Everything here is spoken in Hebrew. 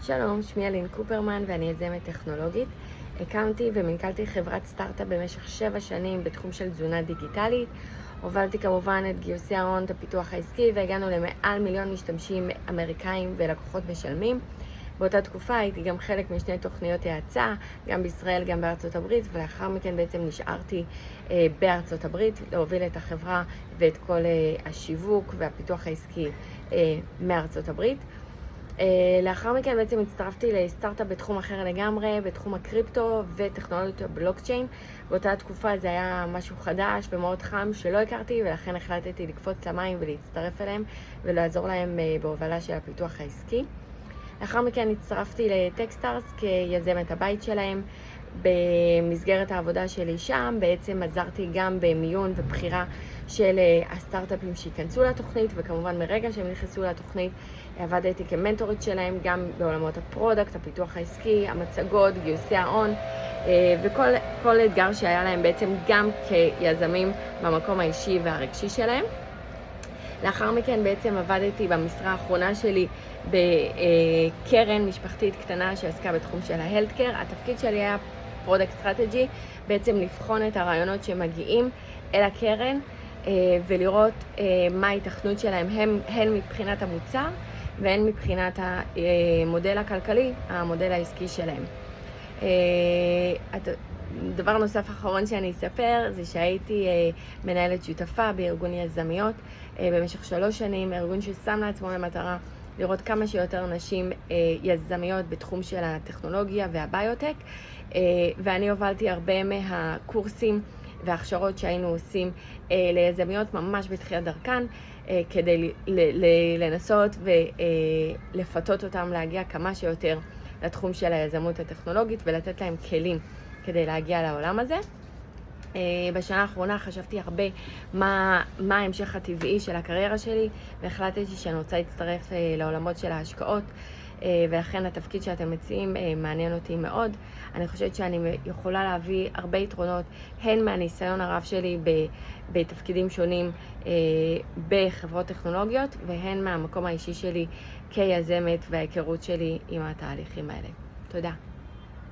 שלום, שמי אלין קופרמן ואני יזמת טכנולוגית. הקמתי ומנכ"לתי חברת סטארט-אפ במשך 7 שנים בתחום של תזונה דיגיטלית. הובלתי כמובן את גיוסי ההון, את הפיתוח העסקי, והגענו למעל 1,000,000 משתמשים אמריקאים ולקוחות משלמים. באותה תקופה הייתי גם חלק משני תוכניות האצה, גם בישראל, גם בארצות הברית, ולאחר מכן בעצם נשארתי בארצות הברית להוביל את החברה ואת כל השיווק והפיתוח העסקי מארצות הברית. לאחר מכן בעצם הצטרפתי לסטארט-אפ בתחום אחר לגמרי, בתחום הקריפטו וטכנולוגיות הבלוקצ'יין. באותה תקופה זה היה משהו חדש ומאוד חם שלא הכרתי, ולכן החלטתי לקפוץ למים ולהצטרף אליהם ולעזור להם בהובלה של הפיתוח העסקי. לאחר מכן הצטרפתי לטקסטארס כיזמת הבית שלהם. במסגרת העבודה שלי שם בעצם עזרתי גם במיון ובחירה של הסטארט-אפים שיכנסו לתוכנית, וכמובן מרגע שהם נכנסו לתוכנית עבדתי כמנטורית שלהם גם בעולמות הפרודקט, הפיתוח העסקי, המצגות, גיוסי ההון וכל אתגר שהיה להם בעצם גם כיזמים במקום האישי והרגשי שלהם. לאחר מכן בעצם עבדתי במשרה האחרונה שלי בקרן משפחתית קטנה שעסקה בתחום של ההלטקר. התפקיד שלי היה פרודקט סטרטג'י, בעצם לבחון את הרעיונות שמגיעים אל הקרן ולראות מה ההיתכנות שלהם הן מבחינת המוצר והן מבחינת המודל הכלכלי, המודל העסקי שלהם. דבר נוסף אחרון שאני אספר זה שהייתי מנהלת שותפה בארגון יזמיות במשך 3 שנים, ארגון ששם לעצמו למטרה לראות כמה שיותר נשים יזמיות בתחום של הטכנולוגיה והביוטק, ואני הובלתי הרבה מהקורסים וההכשרות שהיינו עושים ליזמיות ממש בתחילת דרכן, כדי לנסות ולפתות אותם להגיע כמה שיותר לתחום של היזמות הטכנולוגית ולתת להם כלים כדי להגיע לעולם הזה. בשנה האחרונה חשבתי הרבה מה ההמשך הטבעי של הקריירה שלי, והחלטתי שאני רוצה להצטרף לעולמות של ההשקעות, ולכן התפקיד שאתם מציעים מעניין אותי מאוד. אני חושבת שאני יכולה להביא הרבה יתרונות, הן מהניסיון הרב שלי בתפקידים שונים בחברות טכנולוגיות, והן מהמקום האישי שלי כיזמת וההיכרות שלי עם התהליכים האלה. תודה.